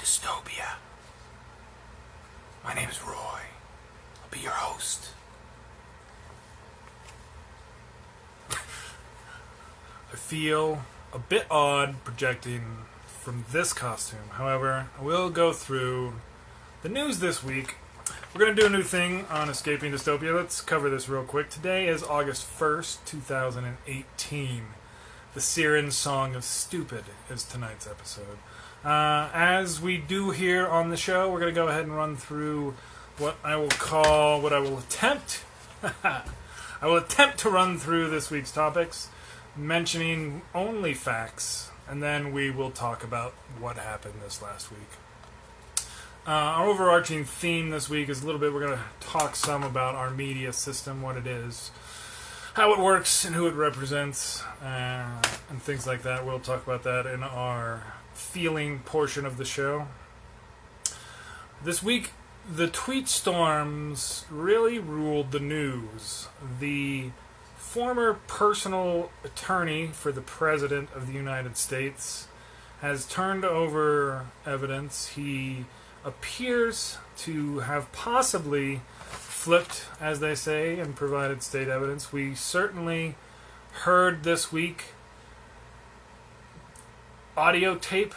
Dystopia. My name is Roy. I'll be your host. I feel a bit odd projecting from this costume. However, I will go through the news this week. We're going to do a new thing on Escaping Dystopia. Let's cover this real quick. Today is August 1st, 2018. The Siren Song of Stupid is tonight's episode. As we do here on the show, we're going to go ahead and run through what I will attempt to run through this week's topics, mentioning only facts, and then we will talk about what happened this last week. Our overarching theme this week is we're going to talk some about our media system, what it is, how it works, and who it represents, and things like that. We'll talk about that in our feeling portion of the show. This week, the Tweetstorms really ruled the news. The former personal attorney for the President of the United States has turned over evidence. He appears to have possibly flipped, as they say, and provided state evidence. We certainly heard this week audio tape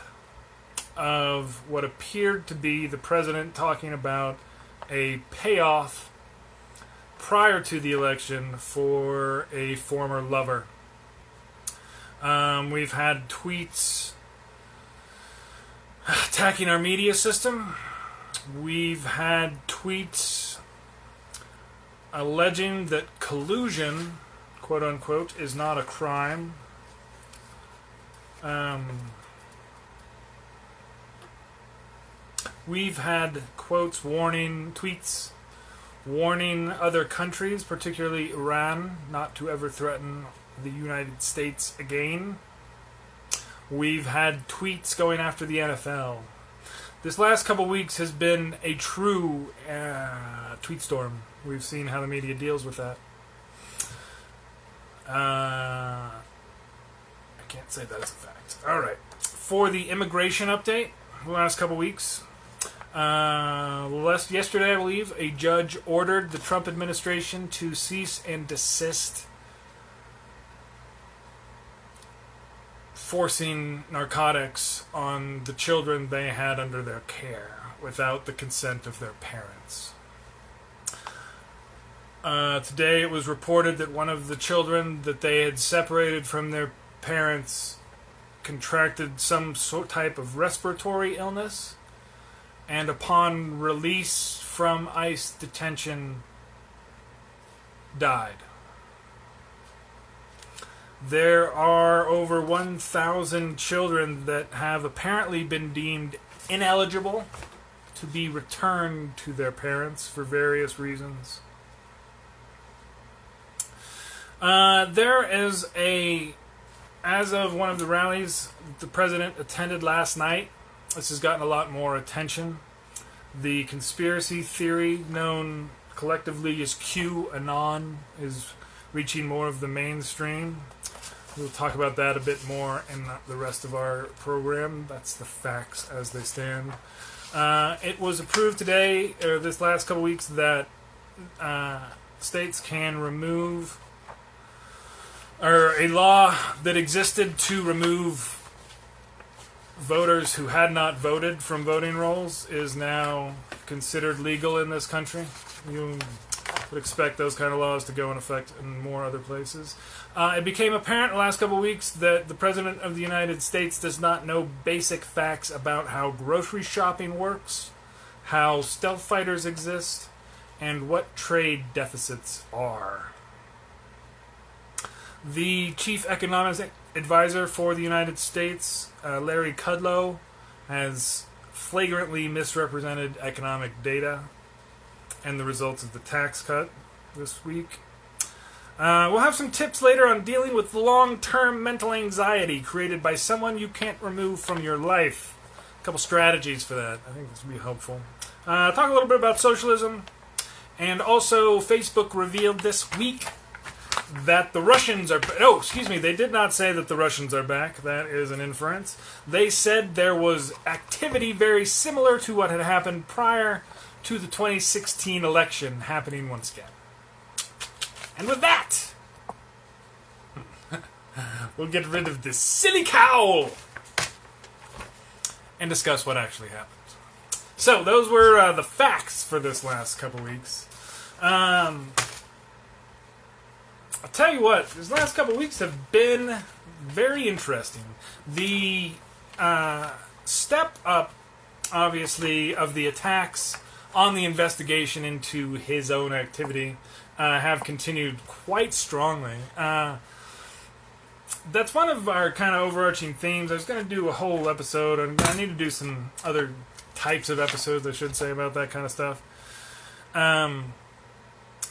of what appeared to be the president talking about a payoff prior to the election for a former lover. We've had tweets attacking our media system. We've had tweets alleging that collusion, quote unquote, is not a crime. We've had tweets warning other countries, particularly Iran, not to ever threaten the United States again. We've had tweets going after the NFL. This last couple weeks has been a true tweetstorm. We've seen how the media deals with that. I can't say that as a fact. All right. For the immigration update, the last couple weeks, yesterday, I believe, a judge ordered the Trump administration to cease and desist forcing narcotics on the children they had under their care without the consent of their parents. Today it was reported that one of the children that they had separated from their parents contracted some type of respiratory illness, and upon release from ICE detention, died. There are over 1,000 children that have apparently been deemed ineligible to be returned to their parents for various reasons. As of one of the rallies the president attended last night, this has gotten a lot more attention. The conspiracy theory known collectively as QAnon is reaching more of the mainstream. We'll talk about that a bit more in the rest of our program. That's the facts as they stand. It was approved today, or this last couple weeks, that states can remove, or a law that existed to remove voters who had not voted from voting rolls is now considered legal in this country. You would expect those kind of laws to go in effect in more other places. It became apparent in the last couple of weeks that the President of the United States does not know basic facts about how grocery shopping works, how stealth fighters exist, and what trade deficits are. The chief economic advisor for the United States, Larry Kudlow, has flagrantly misrepresented economic data and the results of the tax cut this week. We'll have some tips later on dealing with long-term mental anxiety created by someone you can't remove from your life. A couple strategies for that. I think this will be helpful. Talk a little bit about socialism. And also, Facebook revealed this week that the Russians are... Oh, excuse me, they did not say that the Russians are back. That is an inference. They said there was activity very similar to what had happened prior to the 2016 election happening once again. And with that, we'll get rid of this silly cowl and discuss what actually happened. So, those were the facts for this last couple weeks. I'll tell you what, these last couple weeks have been very interesting. The step up, obviously, of the attacks on the investigation into his own activity have continued quite strongly. That's one of our kind of overarching themes. I was going to do a whole episode, and I need to do some other types of episodes, I should say, about that kind of stuff.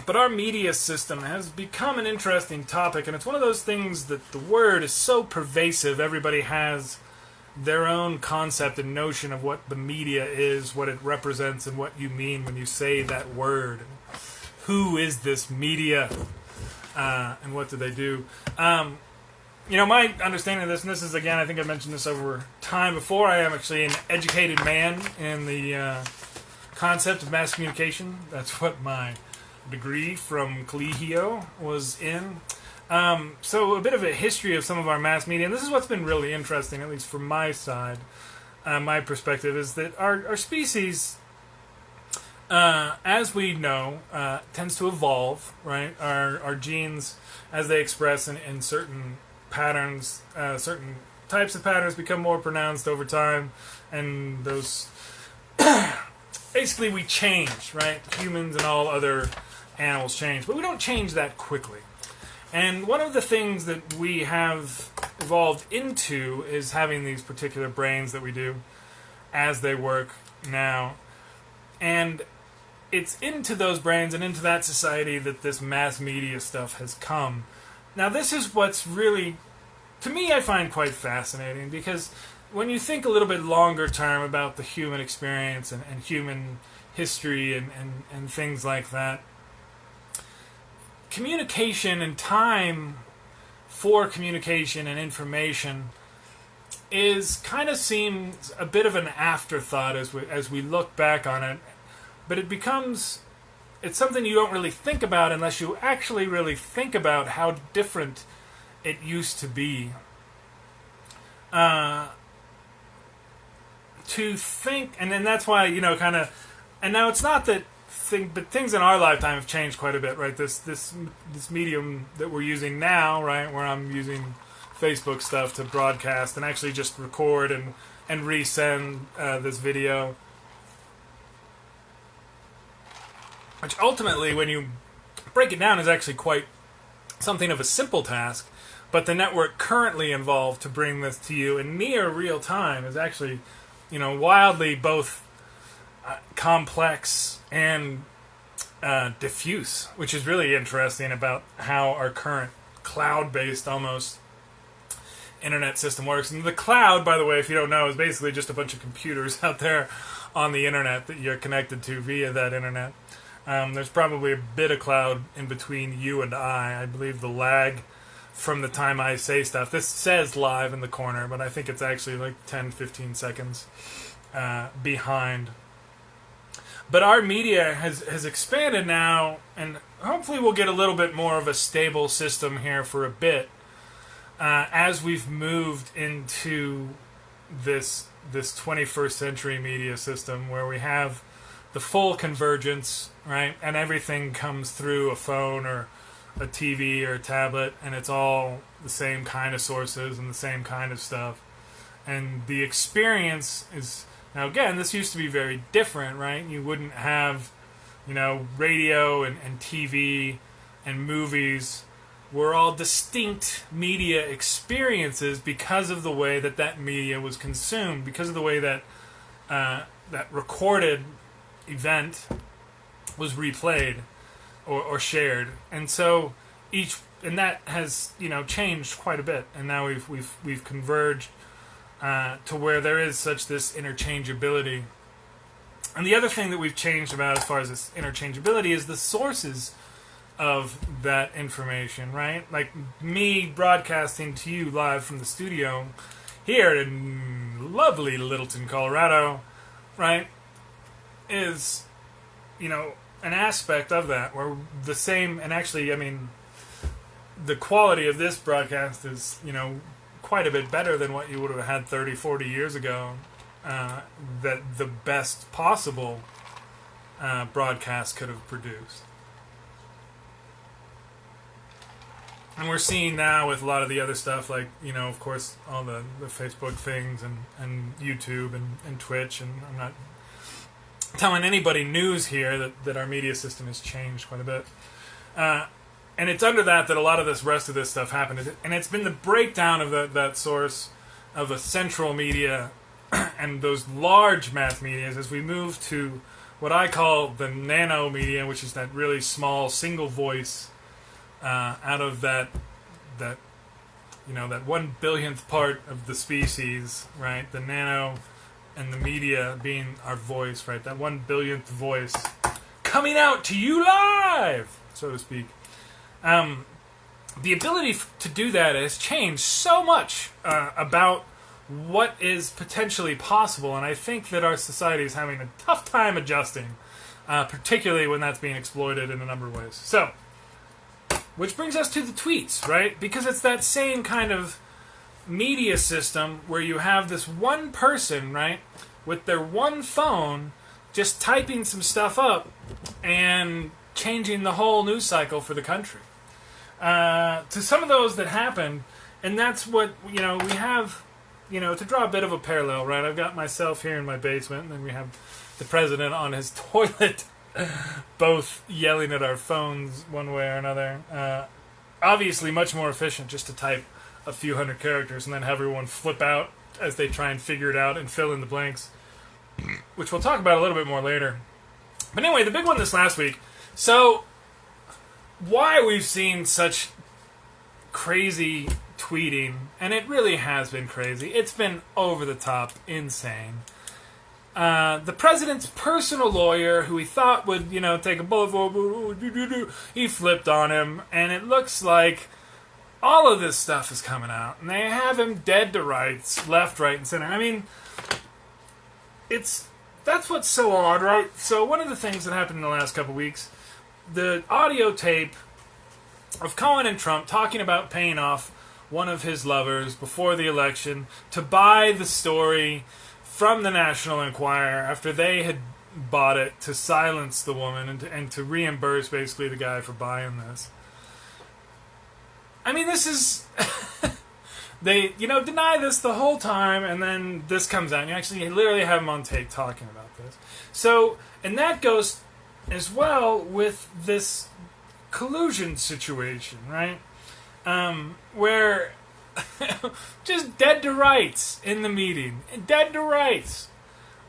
But our media system has become an interesting topic, and it's one of those things that the word is so pervasive, everybody has their own concept and notion of what the media is, what it represents, and what you mean when you say that word. Who is this media? And what do they do? My understanding of this, and this is, again, I think I mentioned this over time before, I am actually an educated man in the concept of mass communication. That's what my degree from Colegio was in. So a bit of a history of some of our mass media, and this is what's been really interesting, at least from my side, my perspective, is that our species, as we know, tends to evolve, right? Our genes, as they express in certain patterns, certain types of patterns become more pronounced over time, and those basically we change, right? Humans and all other animals change, but we don't change that quickly. And one of the things that we have evolved into is having these particular brains that we do as they work now. And it's into those brains and into that society that this mass media stuff has come. Now, this is what's really, to me, I find quite fascinating, because when you think a little bit longer term about the human experience and human history and things like that, communication and time for communication and information is kind of seems a bit of an afterthought as we look back on it. But it's something you don't really think about unless you actually really think about how different it used to be. To think, and then that's why, kind of, and now it's not that but things in our lifetime have changed quite a bit, right? This medium that we're using now, right, where I'm using Facebook stuff to broadcast and actually just record and resend this video, which ultimately, when you break it down, is actually quite something of a simple task. But the network currently involved to bring this to you in near real time is actually, wildly both complex and diffuse, which is really interesting about how our current cloud-based almost internet system works. And the cloud, by the way, if you don't know, is basically just a bunch of computers out there on the internet that you're connected to via that internet. There's probably a bit of cloud in between you and I believe the lag from the time I say stuff. This says live in the corner, but I think it's actually like 10, 15 seconds behind. But our media has expanded now, and hopefully we'll get a little bit more of a stable system here for a bit as we've moved into this 21st century media system where we have the full convergence, right? And everything comes through a phone or a TV or a tablet, and it's all the same kind of sources and the same kind of stuff. And the experience is... Now, again, this used to be very different, right? You wouldn't have, radio and TV and movies were all distinct media experiences because of the way that media was consumed, because of the way that that recorded event was replayed or shared. And so and that has, changed quite a bit. And now we've converged to where there is such this interchangeability. And the other thing that we've changed about as far as this interchangeability is the sources of that information, right? Like me broadcasting to you live from the studio here in lovely Littleton, Colorado, right, is, you know, an aspect of that where the same, and actually, I mean, the quality of this broadcast is, you know, quite a bit better than what you would have had 30, 40 years ago, that the best possible broadcast could have produced. And we're seeing now with a lot of the other stuff, like, you know, of course, all the Facebook things and YouTube and Twitch, and I'm not telling anybody news here that our media system has changed quite a bit. And it's under that a lot of this rest of this stuff happened. And it's been the breakdown of that source of a central media and those large mass medias as we move to what I call the nano media, which is that really small single voice out of that you know, that 1 billionth part of the species, right? The nano and the media being our voice, right? That 1 billionth voice coming out to you live, so to speak. The ability to do that has changed so much about what is potentially possible, and I think that our society is having a tough time adjusting, particularly when that's being exploited in a number of ways. So, which brings us to the tweets, right? Because it's that same kind of media system where you have this one person, right, with their one phone, just typing some stuff up and changing the whole news cycle for the country. To some of those that happened, and that's what, you know, we have, you know, to draw a bit of a parallel, right? I've got myself here in my basement, and then we have the president on his toilet, both yelling at our phones one way or another. Obviously much more efficient just to type a few hundred characters and then have everyone flip out as they try and figure it out and fill in the blanks, which we'll talk about a little bit more later. But anyway, the big one this last week. So, why we've seen such crazy tweeting, and it really has been crazy. It's been over the top, insane. The president's personal lawyer, who he thought would, you know, take a bullet for, he flipped on him, and it looks like all of this stuff is coming out, and they have him dead to rights, left, right, and center. I mean, that's what's so odd, right? So one of the things that happened in the last couple weeks, the audio tape of Cohen and Trump talking about paying off one of his lovers before the election to buy the story from the National Enquirer after they had bought it to silence the woman and to reimburse basically the guy for buying this. I mean, this is... They, you know, deny this the whole time, and then this comes out, and you actually literally have him on tape talking about this. So, and that goes as well with this collusion situation, right? Where just dead to rights in the meeting, dead to rights,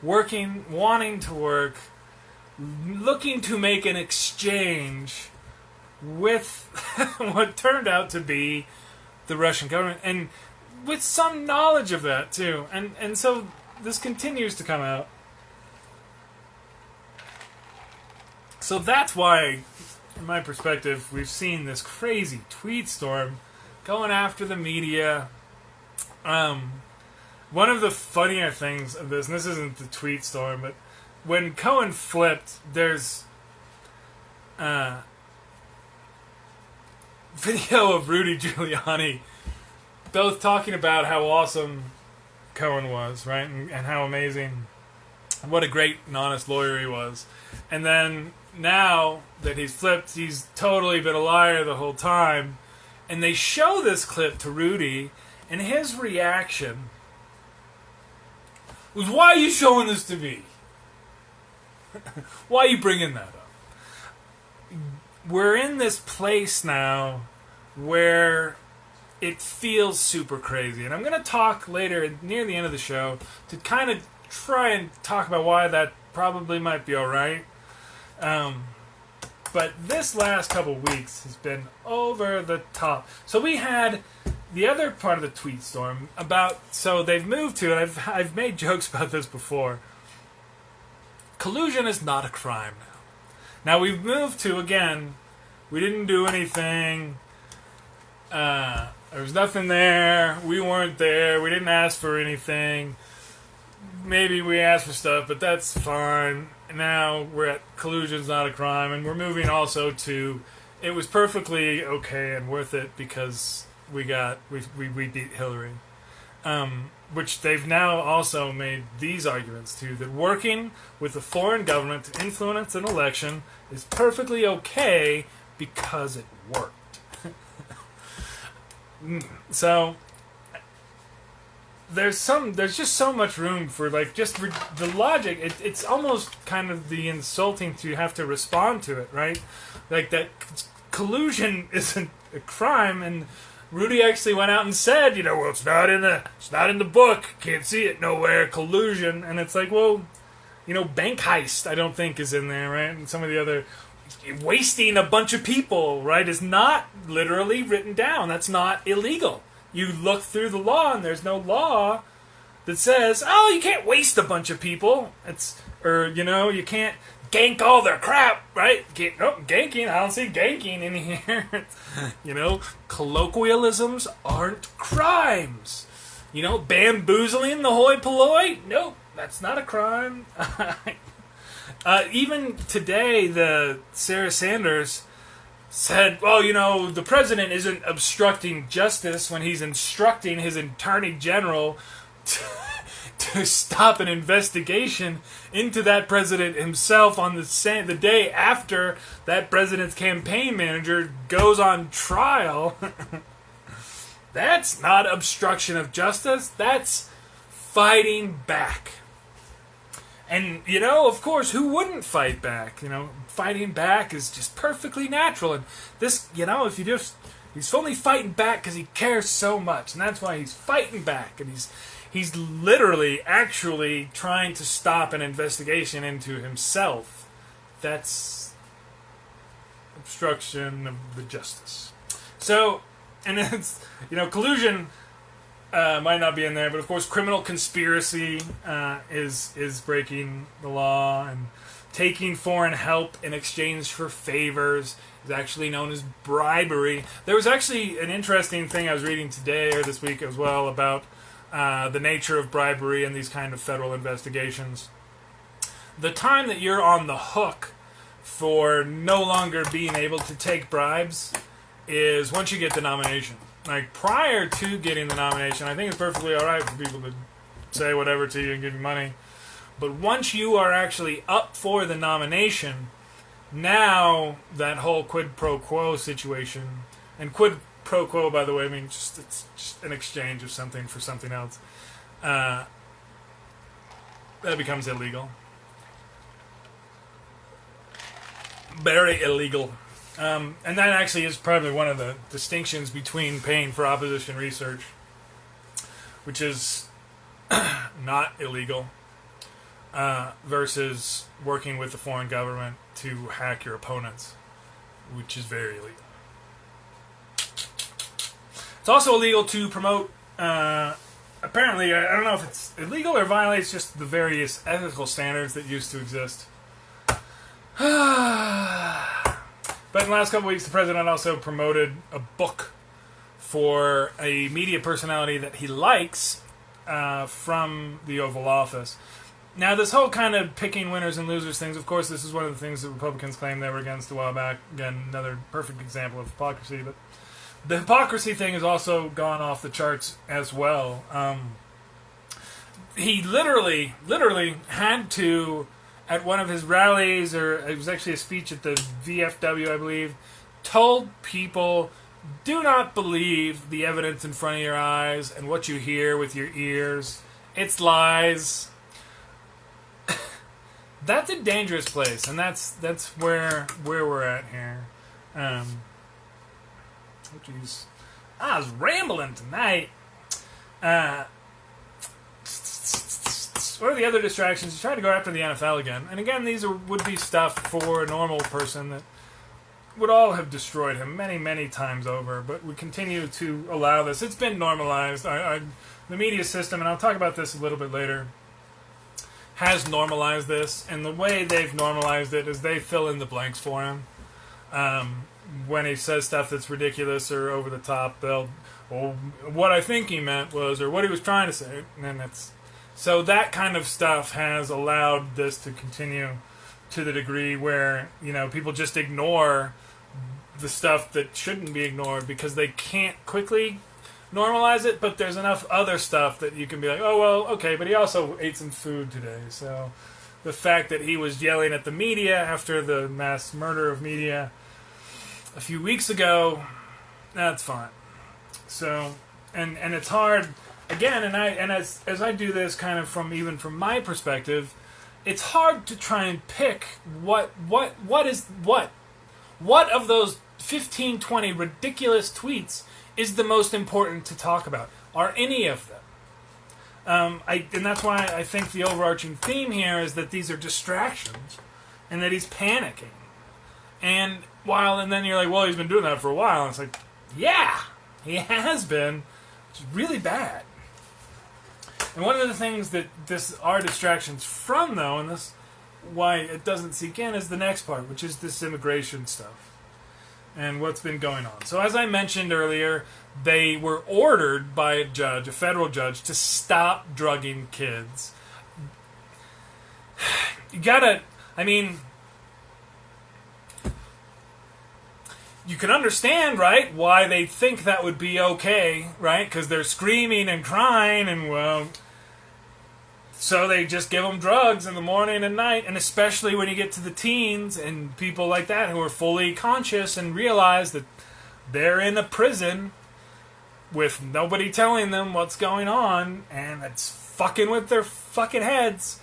working, wanting to work, looking to make an exchange with what turned out to be the Russian government, and with some knowledge of that too, and so this continues to come out. So that's why, in my perspective, we've seen this crazy Tweetstorm going after the media. One of the funnier things of this, and this isn't the Tweetstorm, but when Cohen flipped, there's video of Rudy Giuliani both talking about how awesome Cohen was, right? And how amazing, what a great and honest lawyer he was. And then now that he's flipped, he's totally been a liar the whole time. And they show this clip to Rudy, and his reaction was, "Why are you showing this to me? Why are you bringing that up?" We're in this place now where it feels super crazy. And I'm going to talk later, near the end of the show, to kind of try and talk about why that probably might be alright. But this last couple weeks has been over the top. So we had the other part of the Tweetstorm about, so they've moved to, and I've made jokes about this before, collusion is not a crime now. Now we've moved to, again, We didn't do anything. There was nothing there. We weren't there. We didn't ask for anything. Maybe we asked for stuff, but that's fine. Now we're at collusion's not a crime, and we're moving also to it was perfectly okay and worth it because we beat Hillary. Which they've now also made these arguments too, that working with a foreign government to influence an election is perfectly okay because it worked. So there's just so much room for the logic. It's almost kind of the insulting to have to respond to it, right? Like that collusion isn't a crime, and Rudy actually went out and said, well, it's not in the book, can't see it nowhere, collusion, and it's like, well, bank heist I don't think is in there, right? And some of the other wasting a bunch of people, right, is not literally written down. That's not illegal. You look through the law, and there's no law that says, oh, you can't waste a bunch of people. You can't gank all their crap, right? Ganking, I don't see ganking in here. Colloquialisms aren't crimes. Bamboozling the hoi polloi? Nope, that's not a crime. Even today, the Sarah Sanders said, well, the president isn't obstructing justice when he's instructing his attorney general to stop an investigation into that president himself on the day after that president's campaign manager goes on trial. That's not obstruction of justice. That's fighting back. And, of course, who wouldn't fight back? Fighting back is just perfectly natural. And this, he's only fighting back because he cares so much. And that's why he's fighting back. And he's literally actually trying to stop an investigation into himself. That's obstruction of the justice. So, and it's, collusion might not be in there, but of course criminal conspiracy is breaking the law, and taking foreign help in exchange for favors is actually known as bribery. There was actually an interesting thing I was reading today or this week as well about the nature of bribery and these kind of federal investigations. The time that you're on the hook for no longer being able to take bribes is once you get the nomination. Like, prior to getting the nomination, I think it's perfectly alright for people to say whatever to you and give you money. But once you are actually up for the nomination, now that whole quid pro quo situation, and quid pro quo, by the way, I mean it's just an exchange of something for something else, that becomes illegal. Very illegal. And that actually is probably one of the distinctions between paying for opposition research, which is not illegal, versus working with the foreign government to hack your opponents, which is very illegal. It's also illegal to promote, apparently, I don't know if it's illegal or violates just the various ethical standards that used to exist. But in the last couple weeks, the president also promoted a book for a media personality that he likes from the Oval Office. Now, this whole kind of picking winners and losers things, of course, this is one of the things that Republicans claimed they were against a while back. Again, another perfect example of hypocrisy. But the hypocrisy thing has also gone off the charts as well. He literally had to, at one of his rallies, or it was actually a speech at the VFW, I believe, told people, do not believe the evidence in front of your eyes and what you hear with your ears. It's lies. That's a dangerous place, and that's where we're at here. Oh, jeez. I was rambling tonight. What are the other distractions? You try to go after the NFL again. And again, these would be stuff for a normal person that would all have destroyed him many, many times over. But we continue to allow this. It's been normalized. The media system, and I'll talk about this a little bit later, has normalized this. And the way they've normalized it is they fill in the blanks for him. when he says stuff that's ridiculous or over the top, they'll, well, what I think he meant was, or what he was trying to say, and it's so that kind of stuff has allowed this to continue to the degree where, you know, people just ignore the stuff that shouldn't be ignored because they can't quickly normalize it, but there's enough other stuff that you can be like, oh, well, okay, but he also ate some food today, so the fact that he was yelling at the media after the mass murder of media a few weeks ago, that's fine. So, and it's hard, again, and as I do this kind of from my perspective, it's hard to try and pick what of those 15, 20 ridiculous tweets is the most important to talk about. Are any of them? And that's why I think the overarching theme here is that these are distractions and that he's panicking. And then you're like, well, he's been doing that for a while. And it's like, yeah, he has been. It's really bad. And one of the things that this are distractions from, though, and this why it doesn't sink in, is the next part, which is this immigration stuff and what's been going on. So as I mentioned earlier, they were ordered by a judge, a federal judge, to stop drugging kids. You gotta, I mean, you can understand, right, why they think that would be okay, right? Because they're screaming and crying, and, well, so they just give them drugs in the morning and night, and especially when you get to the teens and people like that who are fully conscious and realize that they're in a prison with nobody telling them what's going on, and it's fucking with their fucking heads.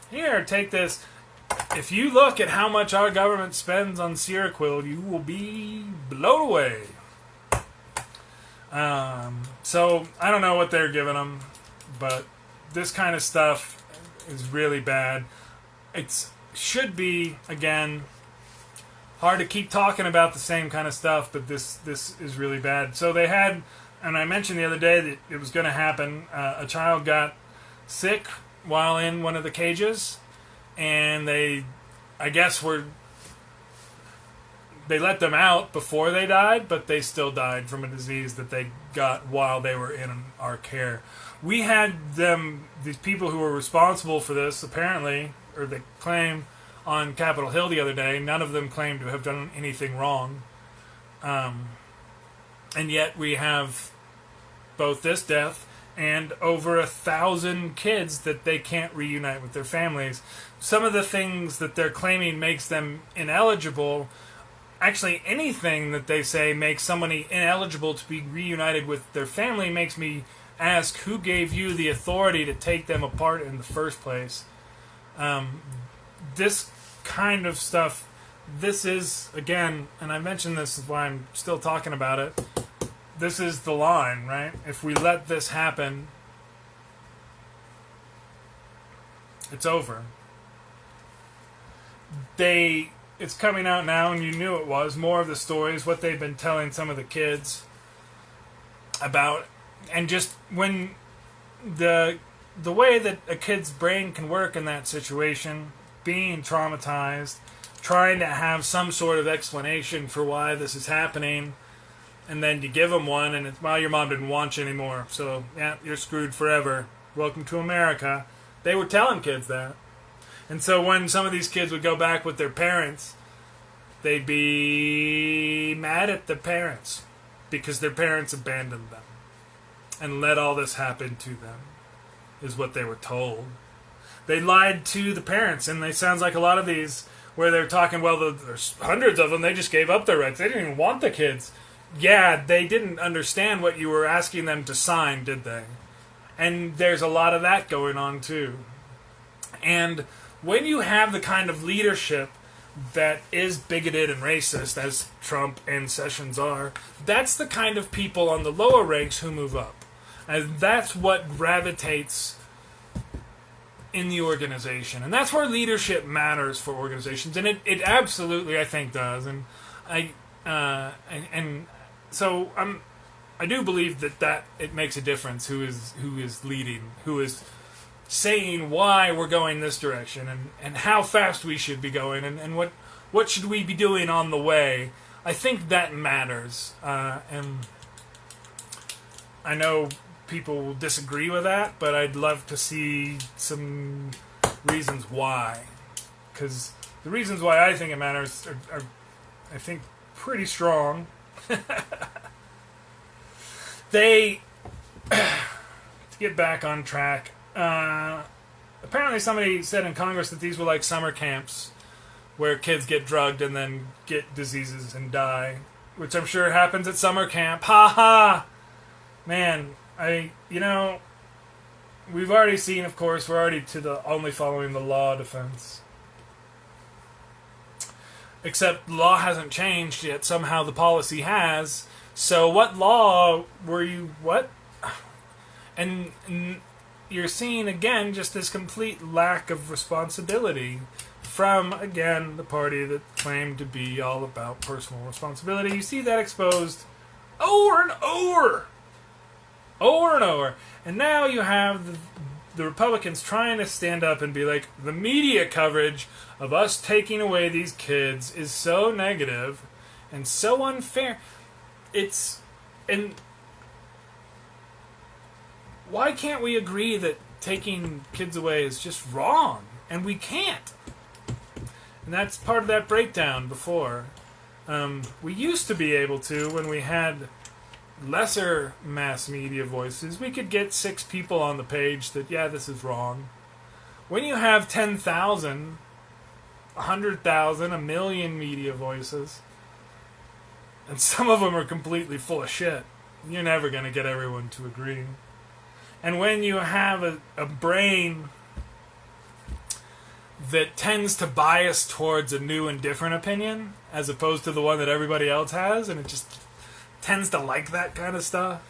Here, take this. If you look at how much our government spends on Seroquel, you will be blown away. So, I don't know what they're giving them, but this kind of stuff is really bad. It should be, again, hard to keep talking about the same kind of stuff, but this is really bad. So they had, and I mentioned the other day that it was going to happen, a child got sick while in one of the cages, and they let them out before they died, but they still died from a disease that they got while they were in our care. We had these people who were responsible for this, apparently, or they claim, on Capitol Hill the other day. None of them claimed to have done anything wrong. And yet we have both this death and over 1,000 kids that they can't reunite with their families. Some of the things that they're claiming makes them ineligible. Actually, anything that they say makes somebody ineligible to be reunited with their family makes me ask, who gave you the authority to take them apart in the first place? This kind of stuff, this is, again, and I mentioned this is why I'm still talking about it, this is the line, right? If we let this happen, it's over. It's coming out now, and you knew it was, more of the stories, what they've been telling some of the kids about. And just when the way that a kid's brain can work in that situation, being traumatized, trying to have some sort of explanation for why this is happening, and then you give them one, and it's, well, your mom didn't want you anymore, so, yeah, you're screwed forever. Welcome to America. They were telling kids that. And so when some of these kids would go back with their parents, they'd be mad at the parents because their parents abandoned them and let all this happen to them, is what they were told. They lied to the parents, and it sounds like a lot of these where they're talking, well, there's hundreds of them, they just gave up their rights. They didn't even want the kids. Yeah, they didn't understand what you were asking them to sign, did they? And there's a lot of that going on, too. And when you have the kind of leadership that is bigoted and racist, as Trump and Sessions are, that's the kind of people on the lower ranks who move up. And that's what gravitates in the organization. And that's where leadership matters for organizations. And it absolutely, I think, does. And so I do believe that it makes a difference who is leading, who is saying why we're going this direction, and how fast we should be going, and what should we be doing on the way. I think that matters. And I know people will disagree with that, but I'd love to see some reasons why. Because the reasons why I think it matters are I think, pretty strong. To get back on track, apparently somebody said in Congress that these were like summer camps where kids get drugged and then get diseases and die, which I'm sure happens at summer camp. Ha ha! Man, we've already seen, of course, we're already to the only following the law defense. Except the law hasn't changed yet. Somehow the policy has. So what law were you... What? And you're seeing, again, just this complete lack of responsibility from, again, the party that claimed to be all about personal responsibility. You see that exposed over and over. Over and over. And now you have the Republicans trying to stand up and be like, the media coverage of us taking away these kids is so negative and so unfair. And why can't we agree that taking kids away is just wrong? And we can't. And that's part of that breakdown before. We used to be able to, when we had lesser mass media voices, we could get 6 people on the page that, yeah, this is wrong. When you have 10,000, 100,000, a million media voices, and some of them are completely full of shit, you're never going to get everyone to agree. And when you have a brain that tends to bias towards a new and different opinion, as opposed to the one that everybody else has, and it just tends to like that kind of stuff,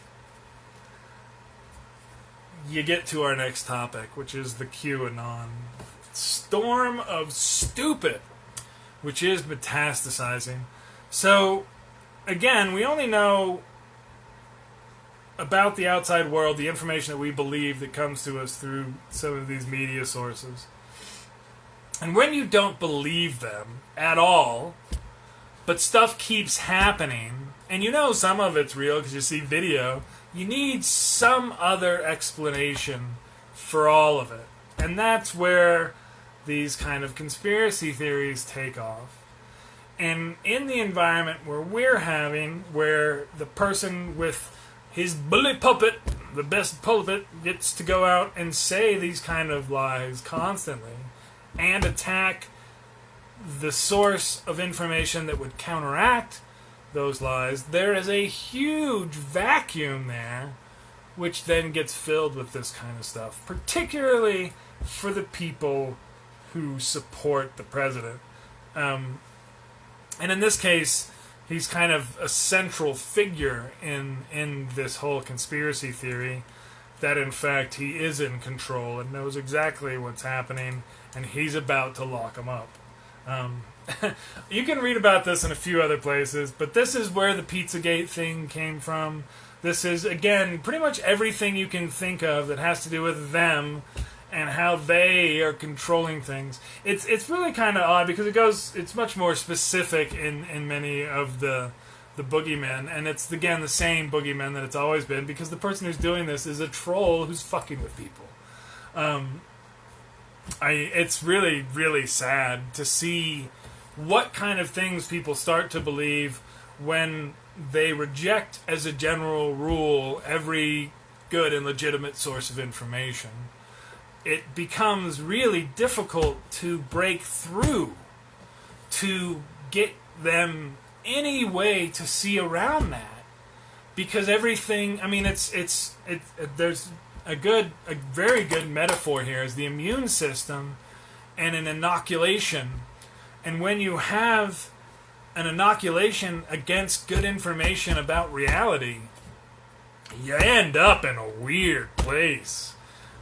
you get to our next topic, which is the QAnon storm of stupid, which is metastasizing. So, again, we only know about the outside world, the information that we believe that comes to us through some of these media sources. And when you don't believe them at all, but stuff keeps happening, and you know some of it's real because you see video, you need some other explanation for all of it. And that's where these kind of conspiracy theories take off. And in the environment where we're having, where the person with his bully puppet, the best pulpit, gets to go out and say these kind of lies constantly and attack the source of information that would counteract those lies, there is a huge vacuum there, which then gets filled with this kind of stuff, particularly for the people who support the president. And in this case, he's kind of a central figure in this whole conspiracy theory, that in fact he is in control and knows exactly what's happening, and he's about to lock him up. You can read about this in a few other places, but this is where the Pizzagate thing came from. This is, again, pretty much everything you can think of that has to do with them and how they are controlling things. It's really kind of odd because it's much more specific in many of the boogeymen, and it's, again, the same boogeymen that it's always been, because the person who's doing this is a troll who's fucking with people. It's really, really sad to see what kind of things people start to believe when they reject, as a general rule, every good and legitimate source of information. It becomes really difficult to break through, to get them any way to see around that, because everything, I mean, there's a very good metaphor here is the immune system and an inoculation. And when you have an inoculation against good information about reality, you end up in a weird place.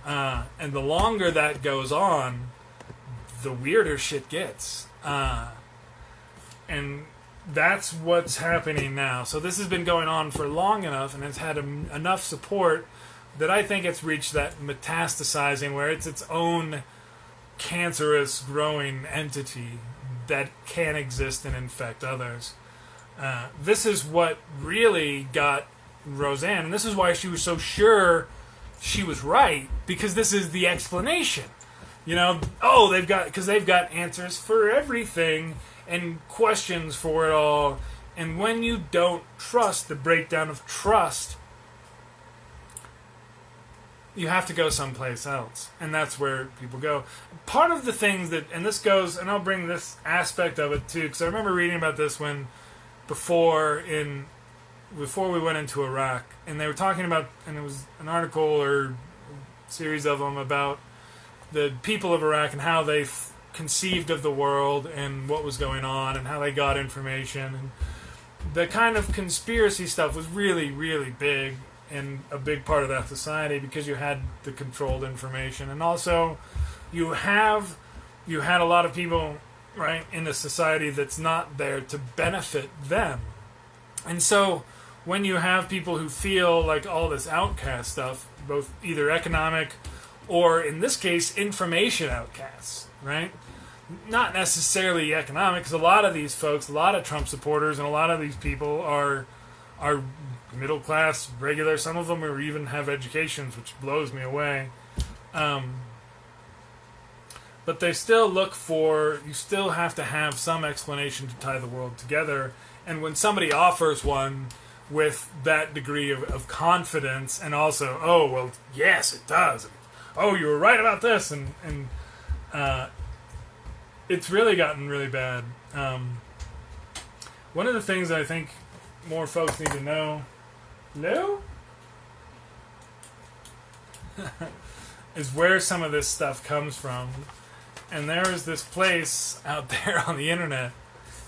And the longer that goes on, the weirder shit gets. And that's what's happening now. So this has been going on for long enough, and it's had enough support that I think it's reached that metastasizing where it's its own cancerous growing entity that can exist and infect others. This is what really got Roseanne, and this is why she was so sure she was right, because this is the explanation. They've got answers for everything and questions for it all. And when you don't trust, the breakdown of trust, you have to go someplace else. And that's where people go. Part of the things that, and this goes, and I'll bring this aspect of it too, because I remember reading about this before we went into Iraq, and they were talking about, and it was an article or series of them about the people of Iraq and how they conceived of the world and what was going on and how they got information. And the kind of conspiracy stuff was really, really big and a big part of that society, because you had the controlled information, and also you had a lot of people, right, in the society that's not there to benefit them. And so when you have people who feel like all this outcast stuff, both either economic or, in this case, information outcasts, right? Not necessarily economic, because a lot of these folks, a lot of Trump supporters, and a lot of these people are middle class, regular. Some of them even have educations, which blows me away. But they still you still have to have some explanation to tie the world together. And when somebody offers one with that degree of confidence, and also, oh, well, yes, it does. Oh, you were right about this. And it's really gotten really bad. One of the things I think more folks need to know, is where some of this stuff comes from. And there is this place out there on the internet.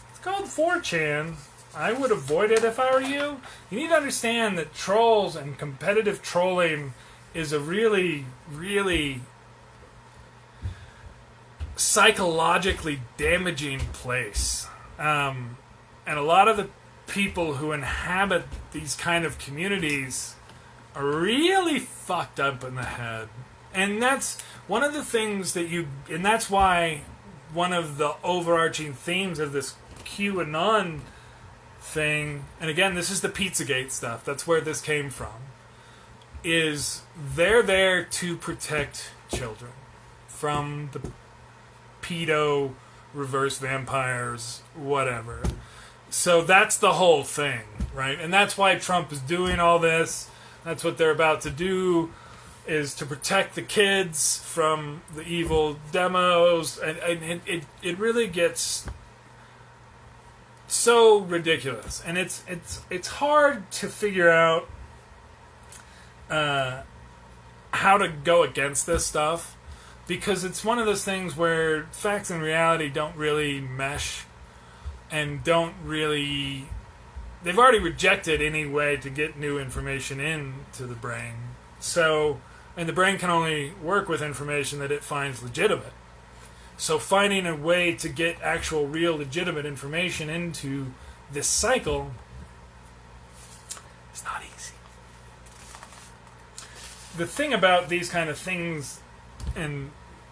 It's called 4chan. I would avoid it if I were you. You need to understand that trolls and competitive trolling is a really, really psychologically damaging place. And a lot of the people who inhabit these kind of communities are really fucked up in the head. And that's one of the things and that's why one of the overarching themes of this QAnon thing, and again, this is the Pizzagate stuff, that's where this came from, is they're there to protect children from the pedo, reverse vampires, whatever. So that's the whole thing, right? And that's why Trump is doing all this. That's what they're about to do, is to protect the kids from the evil demos. And it really gets so ridiculous. And it's hard to figure out how to go against this stuff, because it's one of those things where facts and reality don't really mesh, and they've already rejected any way to get new information into the brain. So, and the brain can only work with information that it finds legitimate. So finding a way to get actual, real, legitimate information into this cycle is not easy. The thing about these kind of things, and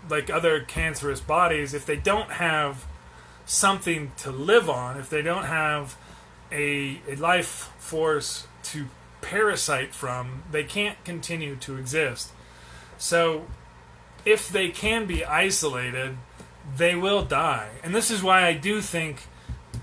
like other cancerous bodies, if they don't have something to live on, if they don't have a life force to parasite from, they can't continue to exist. So if they can be isolated, they will die. And this is why I do think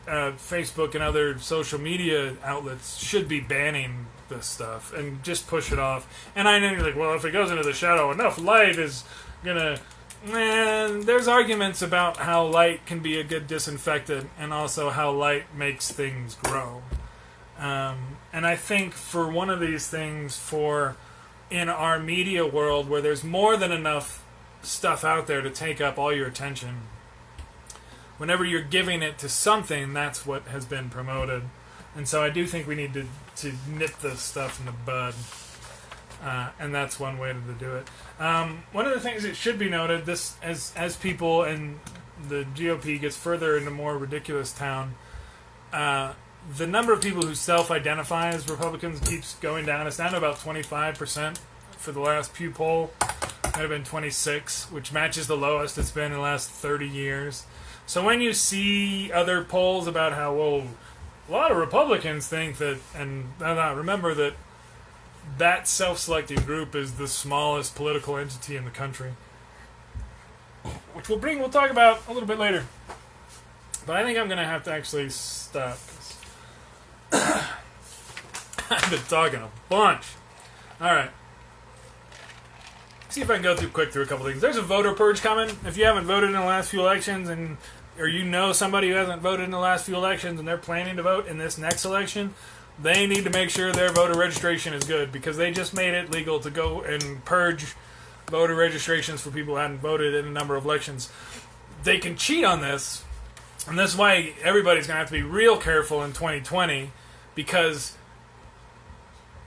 Facebook and other social media outlets should be banning this stuff and just push it off. And I know you're like, well, if it goes into the shadow enough, light is gonna... there's arguments about how light can be a good disinfectant, and also how light makes things grow. And I think for one of these things, in our media world where there's more than enough stuff out there to take up all your attention, whenever you're giving it to something, that's what has been promoted. And so I do think we need to nip this stuff in the bud. And that's one way to do it. One of the things that should be noted, this as people and the GOP gets further into more ridiculous town, the number of people who self-identify as Republicans keeps going down. It's down to about 25% for the last Pew poll. Might have been 26, which matches the lowest it's been in the last 30 years. So when you see other polls about how, a lot of Republicans think that, and remember that self-selecting group is the smallest political entity in the country, which we'll talk about a little bit later. But I think I'm going to have to actually stop. I've been talking a bunch. All right. See if I can go through a couple things. There's a voter purge coming. If you haven't voted in the last few elections, or you know somebody who hasn't voted in the last few elections and they're planning to vote in this next election, they need to make sure their voter registration is good, because they just made it legal to go and purge voter registrations for people who hadn't voted in a number of elections. They can cheat on this, and that's why everybody's going to have to be real careful in 2020, because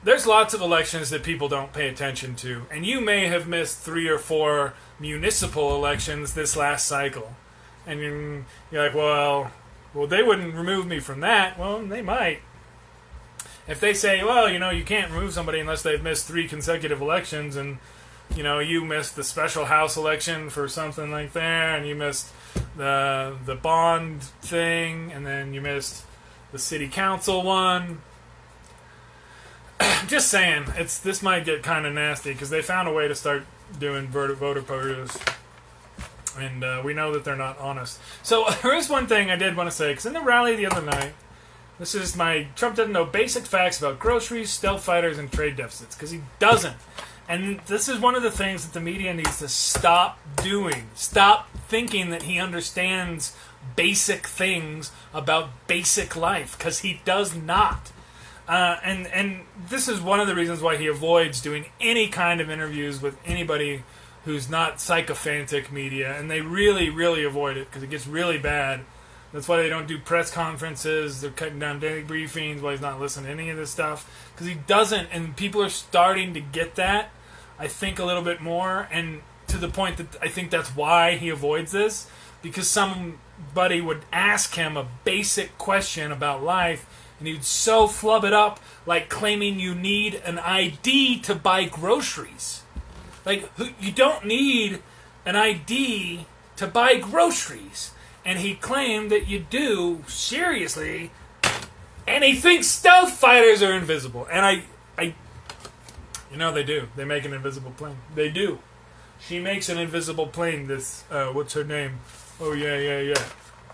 there's lots of elections that people don't pay attention to, and you may have missed 3 or 4 municipal elections this last cycle. And you're like, well, they wouldn't remove me from that. Well, they might. If they say, well, you can't remove somebody unless they've missed 3 consecutive elections, and, you missed the special house election for something like that, and you missed the bond thing, and then you missed the city council one. Just saying, this might get kind of nasty, because they found a way to start doing voter purges. And we know that they're not honest. So there is one thing I did want to say, because in the rally the other night, this is my Trump doesn't know basic facts about groceries, stealth fighters, and trade deficits, because he doesn't. And this is one of the things that the media needs to stop doing. Stop thinking that he understands basic things about basic life, because he does not. And this is one of the reasons why he avoids doing any kind of interviews with anybody who's not sycophantic media, and they really, really avoid it because it gets really bad. That's why they don't do press conferences. They're cutting down daily briefings while he's not listening to any of this stuff, because he doesn't, and people are starting to get that, I think, a little bit more, and to the point that I think that's why he avoids this, because somebody would ask him a basic question about life, and he'd so flub it up, like claiming you need an ID to buy groceries. Like, you don't need an ID to buy groceries. And he claimed that you do, seriously, and he thinks stealth fighters are invisible. And they do. They make an invisible plane. They do. She makes an invisible plane, what's her name? Oh, yeah.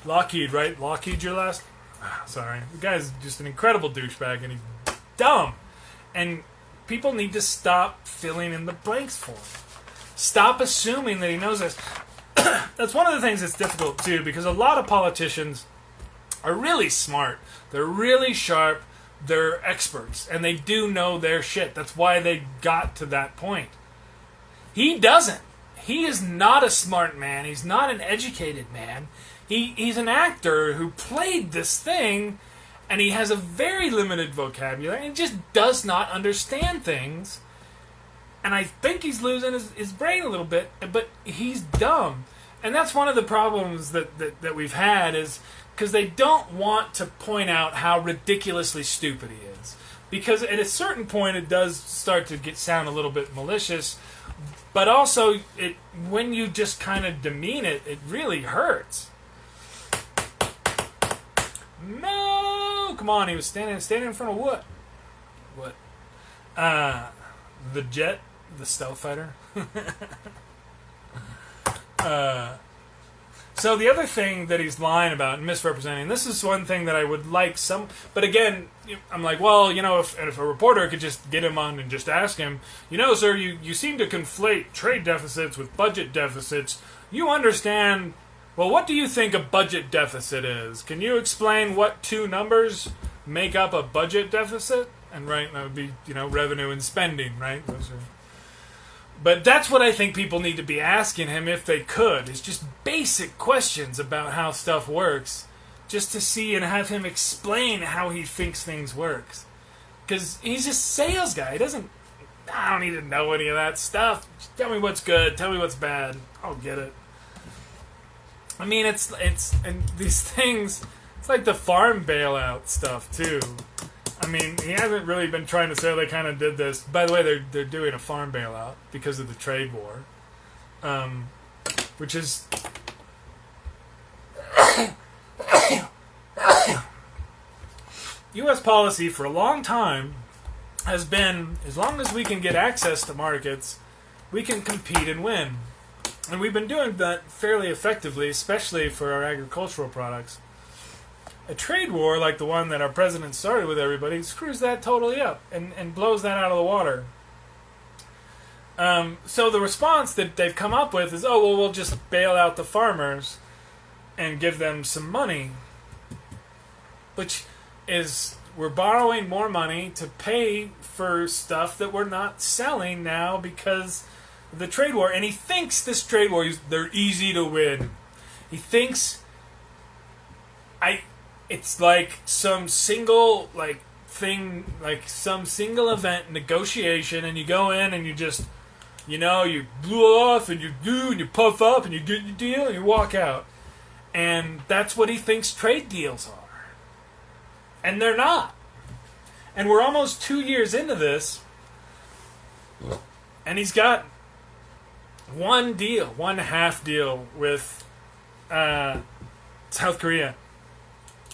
Lockheed, right? Lockheed, your last? Sorry. The guy's just an incredible douchebag, and he's dumb. And people need to stop filling in the blanks for him. Stop assuming that he knows this. That's one of the things that's difficult, too, because a lot of politicians are really smart. They're really sharp. They're experts, and they do know their shit. That's why they got to that point. He doesn't. He is not a smart man. He's not an educated man. He's an actor who played this thing, and he has a very limited vocabulary, and just does not understand things. And I think he's losing his brain a little bit, but he's dumb. And that's one of the problems that we've had, is because they don't want to point out how ridiculously stupid he is. Because at a certain point it does start to sound a little bit malicious, but also when you just kind of demean it, it really hurts. No! Come on, he was standing in front of what? What? The jet? The stealth fighter? So the other thing that he's lying about and misrepresenting, this is one thing that I would like some... But again, I'm like, well, if a reporter could just get him on and just ask him, sir, you seem to conflate trade deficits with budget deficits. You understand... Well, what do you think a budget deficit is? Can you explain what 2 numbers make up a budget deficit? And that would be, revenue and spending, right? But that's what I think people need to be asking him if they could. It's just basic questions about how stuff works, just to see and have him explain how he thinks things works. Because he's a sales guy. I don't need to know any of that stuff. Just tell me what's good. Tell me what's bad. I'll get it. I mean, it's and these things, it's like the farm bailout stuff, too. I mean, he hasn't really been trying to say they kind of did this. By the way, they're doing a farm bailout because of the trade war, which is U.S. policy for a long time has been, as long as we can get access to markets, we can compete and win. And we've been doing that fairly effectively, especially for our agricultural products. A trade war like the one that our president started with everybody screws that totally up and blows that out of the water. So the response that they've come up with is, oh, well, we'll just bail out the farmers and give them some money. Which is, we're borrowing more money to pay for stuff that we're not selling now because of the trade war. And he thinks this trade war, they're easy to win. He thinks it's like some single thing, like some single event negotiation, and you go in and you just, you blow off and you do and you puff up and you get your deal and you walk out. And that's what he thinks trade deals are. And they're not. And we're almost 2 years into this, and he's got one half deal with South Korea,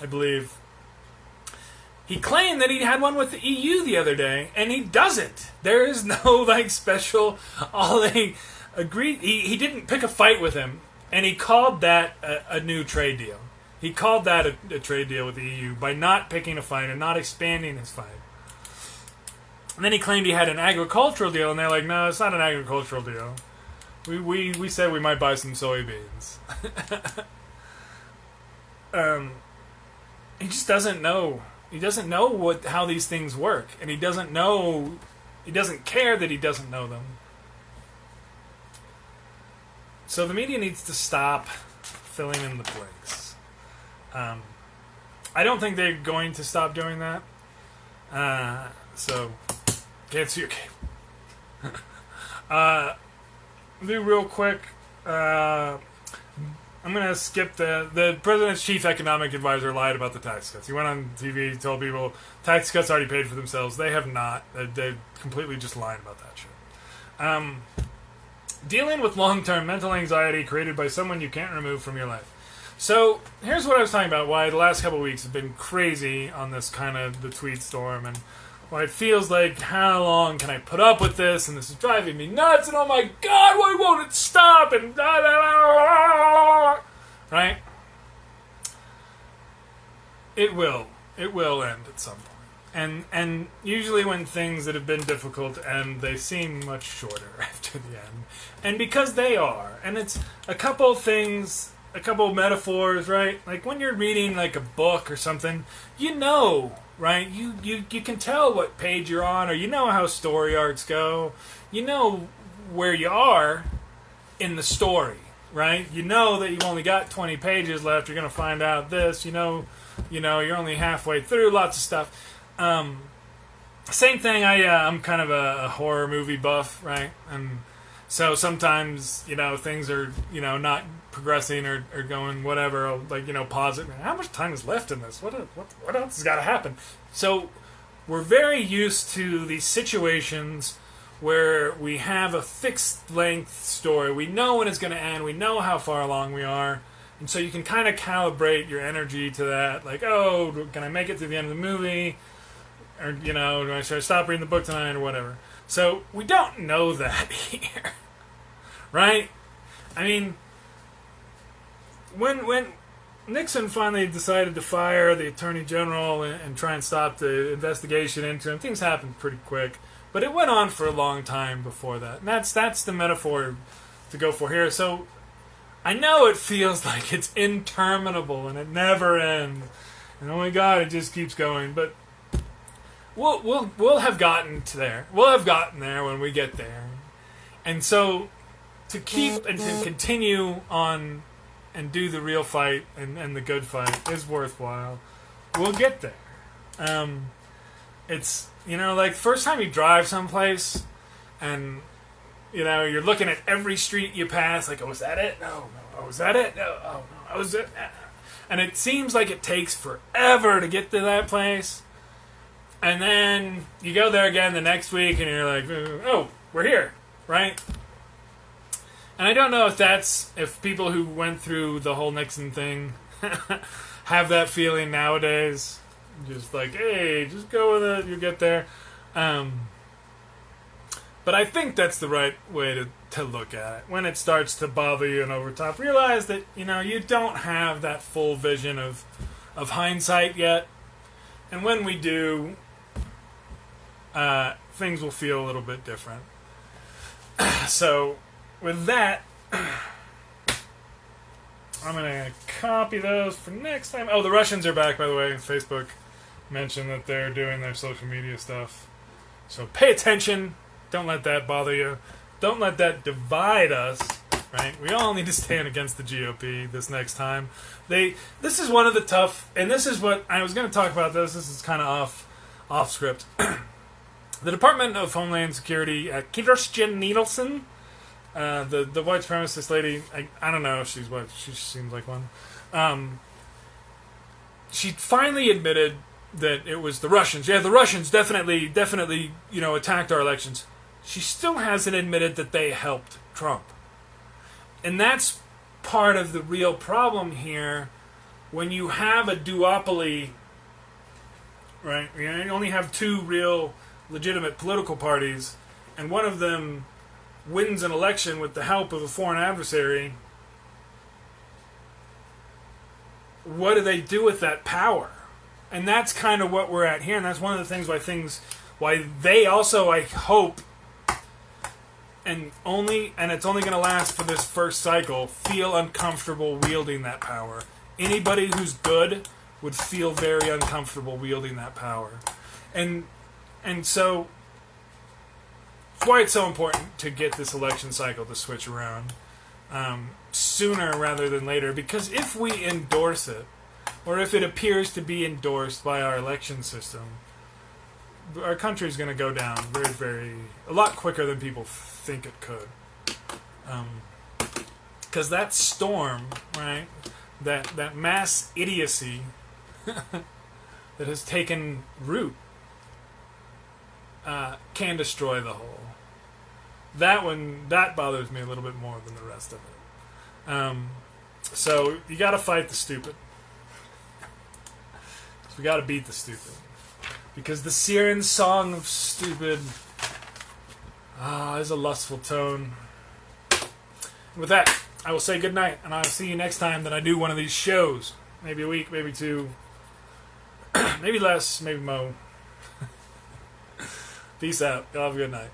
I believe. He claimed that he had one with the EU the other day, and he doesn't. There is no special. All they agreed. He didn't pick a fight with him, and he called that a new trade deal. He called that a trade deal with the EU by not picking a fight and not expanding his fight. And then he claimed he had an agricultural deal, and they're like, no, it's not an agricultural deal. We said we might buy some soybeans. He just doesn't know. He doesn't know how these things work, and he doesn't know. He doesn't care that he doesn't know them. So the media needs to stop filling in the blanks. I don't think they're going to stop doing that. So, can't see your game. Do real quick. I'm going to skip the president's chief economic advisor lied about the tax cuts. He went on TV, told people tax cuts already paid for themselves. They have not. They're completely just lying about that shit. Dealing with long-term mental anxiety created by someone you can't remove from your life. So, here's what I was talking about, why the last couple of weeks have been crazy on this kind of the Tweetstorm, and why it feels like, how long can I put up with this, and this is driving me nuts, and oh my god, why won't it stop, and right? It will end at some point. And usually when things that have been difficult end, they seem much shorter after the end. And because they are, and it's a couple things, a couple metaphors, right? Like when you're reading a book or something, right? You can tell what page you're on, or you know how story arcs go. You know where you are in the story, right? You know that you've only got 20 pages left. You're going to find out this. You're only halfway through. Lots of stuff. Same thing. I'm kind of a horror movie buff, right? And so sometimes things are not progressing or going whatever. I'll, pause it. How much time is left in this? What else has got to happen? So we're very used to these situations where we have a fixed length story. We know when it's going to end. We know how far along we are. And so you can kind of calibrate your energy to that. Like, oh, can I make it to the end of the movie? Or, should I stop reading the book tonight or whatever? So we don't know that here. Right? I mean, when Nixon finally decided to fire the Attorney General and try and stop the investigation into him, things happened pretty quick. But it went on for a long time before that. And that's the metaphor to go for here. So I know it feels like it's interminable and it never ends. And oh my god, it just keeps going. But we'll have gotten to there. We'll have gotten there when we get there. And so to keep and to continue on and do the real fight and the good fight is worthwhile. We'll get there. It's, first time you drive someplace and, you're looking at every street you pass, like, oh, is that it? No. Oh, is that it? No. Oh, no. Oh, is it? And it seems like it takes forever to get to that place. And then you go there again the next week and you're like, oh, we're here, right? And I don't know if people who went through the whole Nixon thing have that feeling nowadays. Just like, hey, just go with it, you'll get there. But I think that's the right way to look at it. When it starts to bother you and overtop, realize that, you don't have that full vision of hindsight yet. And when we do, things will feel a little bit different. So, with that, I'm going to copy those for next time. Oh, the Russians are back, by the way. Facebook mentioned that they're doing their social media stuff. So pay attention. Don't let that bother you. Don't let that divide us, right? We all need to stand against the GOP this next time. This is one of the tough, and this is what I was going to talk about. This is kind of off script. The Department of Homeland Security, Kirstjen Nielsen, the white supremacist lady, I don't know if she's white. She seems like one. She finally admitted that it was the Russians. Yeah, the Russians definitely, attacked our elections. She still hasn't admitted that they helped Trump. And that's part of the real problem here. When you have a duopoly, right? You only have two real legitimate political parties, and one of them wins an election with the help of a foreign adversary. What do they do with that power? And that's kind of what we're at here, and that's one of the things why they also, I hope, and it's only going to last for this first cycle, feel uncomfortable wielding that power. Anybody who's good would feel very uncomfortable wielding that power. And so, that's why it's so important to get this election cycle to switch around sooner rather than later. Because if we endorse it, or if it appears to be endorsed by our election system, our country's going to go down a lot quicker than people think it could. Because that storm, right, that mass idiocy that has taken root can destroy the whole. That bothers me a little bit more than the rest of it. So you got to fight the stupid. We got to beat the stupid, because the Siren song of stupid is a lustful tone. With that, I will say goodnight, and I'll see you next time that I do one of these shows. Maybe a week, maybe two, maybe less, maybe more. Peace out. Y'all have a good night.